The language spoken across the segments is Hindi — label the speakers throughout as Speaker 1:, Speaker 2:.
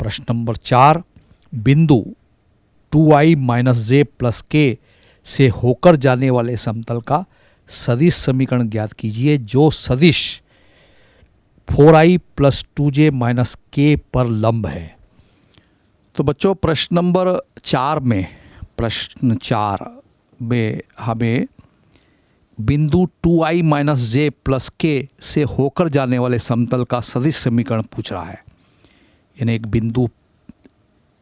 Speaker 1: प्रश्न नंबर 4, बिंदु 2i माइनस जे प्लस के से होकर जाने वाले समतल का सदिश समीकरण ज्ञात कीजिए जो सदिश 4i प्लस 2j माइनस के पर लंब है। तो बच्चों प्रश्न नंबर 4 में हमें बिंदु 2i माइनस जे प्लस के से होकर जाने वाले समतल का सदिश समीकरण पूछ रहा है। यानी एक बिंदु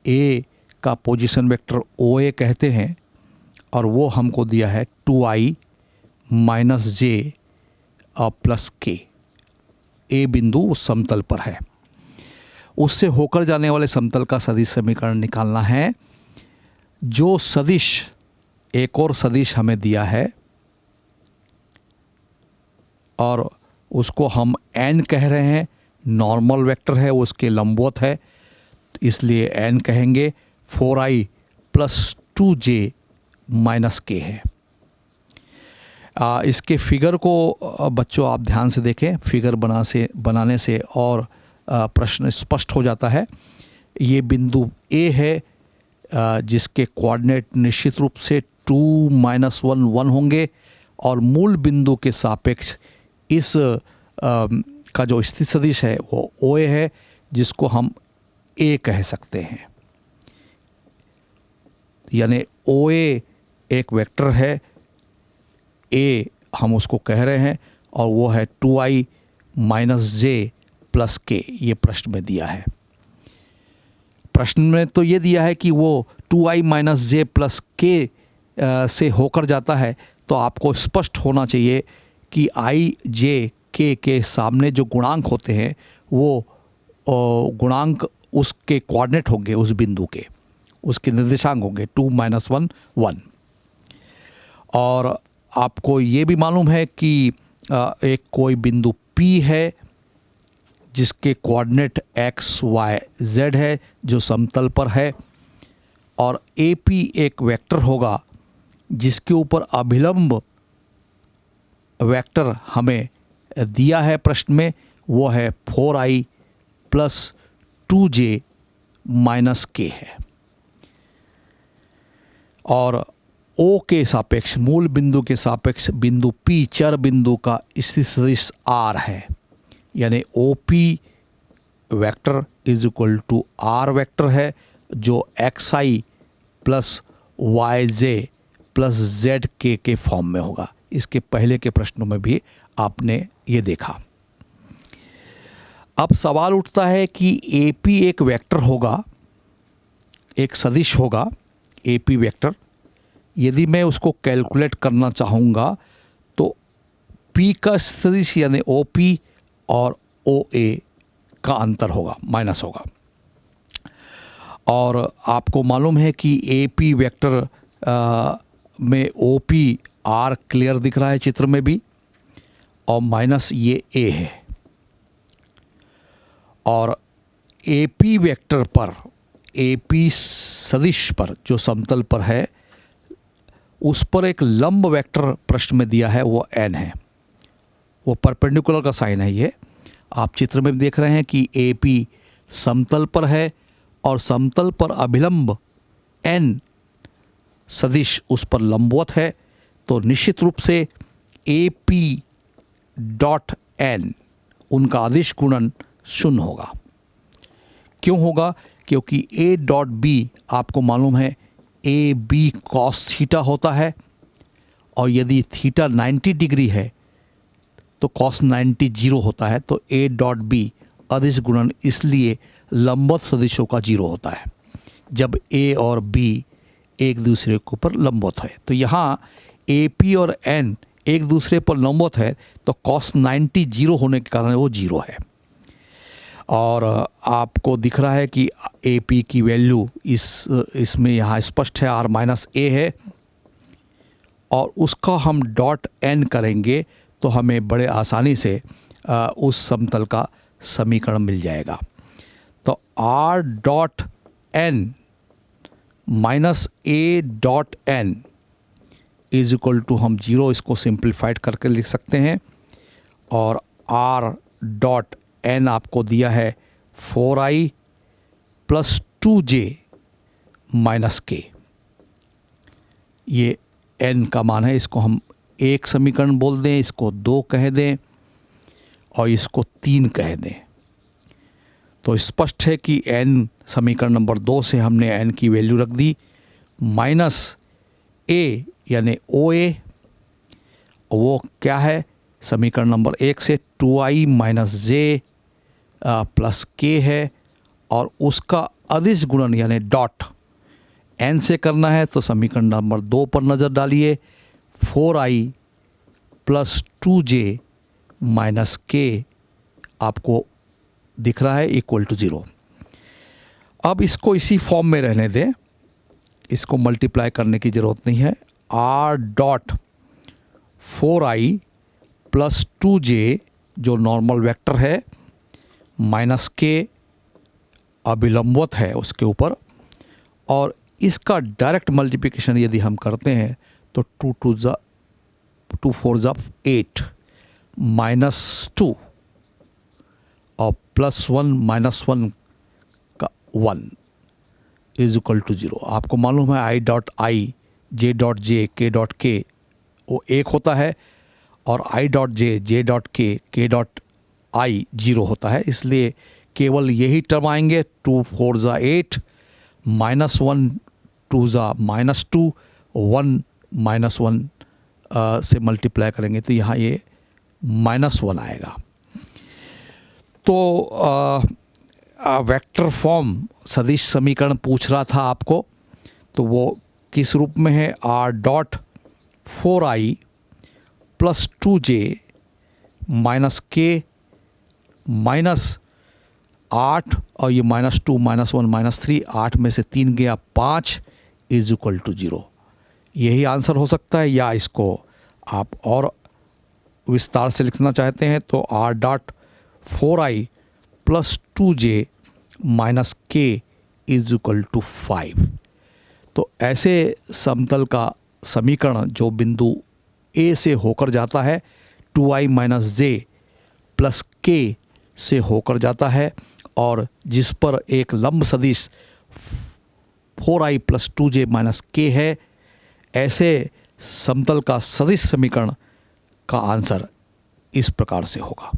Speaker 1: ए का पोजीशन वेक्टर OA कहते हैं और वो हमको दिया है 2i माइनस जे प्लस के। ए बिंदु उस समतल पर है, उससे होकर जाने वाले समतल का सदिश समीकरण निकालना है। जो सदिश, एक और सदिश हमें दिया है और उसको हम n कह रहे हैं, नॉर्मल वेक्टर है, वो उसके लंबवत है, इसलिए n कहेंगे। 4i प्लस 2j माइनस के है। इसके फिगर को बच्चों आप ध्यान से देखें, फिगर बनाने से और प्रश्न स्पष्ट हो जाता है। ये बिंदु A है जिसके कोऑर्डिनेट निश्चित रूप से 2 -1 1 होंगे और मूल बिंदु के सापेक्ष इस का जो स्थित सदिश है वो OA है जिसको हम A कह सकते हैं। यानी OA एक वेक्टर है, A हम उसको कह रहे हैं और वो है 2i माइनस जे प्लस के। ये प्रश्न में दिया है। प्रश्न में तो ये दिया है कि वो 2i माइनस जे प्लस के से होकर जाता है, तो आपको स्पष्ट होना चाहिए कि i j के सामने जो गुणांक होते हैं वो गुणांक उसके कोऑर्डिनेट होंगे, उस बिंदु के उसके निर्देशांक होंगे 2 -1 1। और आपको ये भी मालूम है कि एक कोई बिंदु P है जिसके कोऑर्डिनेट x y z है जो समतल पर है, और AP एक वेक्टर होगा जिसके ऊपर अभिलंब वेक्टर हमें दिया है प्रश्न में, वो है 4i प्लस 2j माइनस के है। और O के सापेक्ष, मूल बिंदु के सापेक्ष बिंदु P चर बिंदु का स्थित सदिश R है। यानी OP vector is equal to R vector है जो xi plus yj plus zk के फॉर्म में होगा। इसके पहले के प्रश्नों में भी आपने ये देखा। अब सवाल उठता है कि AP एक वेक्टर होगा, एक सदिश होगा AP वेक्टर। यदि मैं उसको कैलकुलेट करना चाहूँगा तो P का सदिश यानी OP और OA का अंतर होगा, माइनस होगा। और आपको मालूम है कि AP वेक्टर में OP R क्लियर दिख रहा है चित्र में भी, और माइनस ये A है। और AP वेक्टर पर, AP सदिश पर जो समतल पर है उस पर एक लंब वेक्टर प्रश्न में दिया है, वो n है, वो परपेंडिकुलर का साइन है। ये आप चित्र में देख रहे हैं कि AP समतल पर है और समतल पर अभिलंब n सदिश उस पर लंबवत है, तो निश्चित रूप से AP डॉट n उनका अदिश गुणन 0 होगा। क्यों होगा? क्योंकि A डॉट B आपको मालूम है AB cos थीटा होता है, और यदि थीटा 90 डिग्री है तो cos 90 0 होता है, तो A डॉट B अदिश गुणन इसलिए लंबवत सदिशों का 0 होता है जब A और B एक दूसरे के ऊपर लंबवत है। तो यहाँ AP और N एक दूसरे पर लंबवत है तो cos 90 0 होने के कारण वो 0 है। और आपको दिख रहा है कि AP की वैल्यू इसमें यहाँ स्पष्ट है, R माइनस A है, और उसका हम डॉट n करेंगे तो हमें बड़े आसानी से उस समतल का समीकरण मिल जाएगा। तो R dot n minus A dot n is equal to, हम 0 इसको सिंप्लीफाइड करके लिख सकते हैं, और R डॉट n आपको दिया है 4i प्लस 2j माइनस के, ये n का मान है। इसको हम एक समीकरण बोल दें, इसको 2 कह दें और इसको 3 कह दें। तो स्पष्ट है कि n समीकरण नंबर 2 से हमने n की वैल्यू रख दी माइनस a यानी OA, वो क्या है समीकरण नंबर 1 से 2i minus j plus k है, और उसका अदिश गुणन यानी डॉट n से करना है तो समीकरण नंबर 2 पर नज़र डालिए, 4i plus 2j minus k आपको दिख रहा है इक्वल टू 0। अब इसको इसी फॉर्म में रहने दें, इसको मल्टीप्लाई करने की ज़रूरत नहीं है। r dot 4i plus 2j जो नॉर्मल वेक्टर है माइनस k अभिलंबवत है उसके ऊपर, और इसका डायरेक्ट मल्टीप्लिकेशन यदि हम करते हैं तो 2 4 8 माइनस 2 और प्लस 1 माइनस 1 का 1 इज इक्वल टू 0। आपको मालूम है i dot i, j dot j, k dot k वो 1 होता है, और i dot j, j dot k, k dot i 0 होता है। इसलिए केवल यही टर्म आएंगे, 2 4 8 माइनस 1 2 माइनस 2, 1 माइनस 1 से मल्टीप्लाई करेंगे तो यहाँ ये माइनस 1 आएगा। तो वेक्टर फॉर्म सदिश समीकरण पूछ रहा था आपको, तो वो किस रूप में है, r dot 4i plus 2j minus k minus 8 और ये माइनस 2 माइनस 1 माइनस 3, 8 में से 3 गया 5 इज इक्वल टू 0। यही आंसर हो सकता है, या इसको आप और विस्तार से लिखना चाहते हैं तो r dot 4i plus 2j minus k is equal to 5। तो ऐसे समतल का समीकरण जो बिंदु A से होकर जाता है, 2i minus j plus k से होकर जाता है, और जिस पर एक लंब सदिश 4i plus 2j minus k है, ऐसे समतल का सदिश समीकरण का आंसर इस प्रकार से होगा।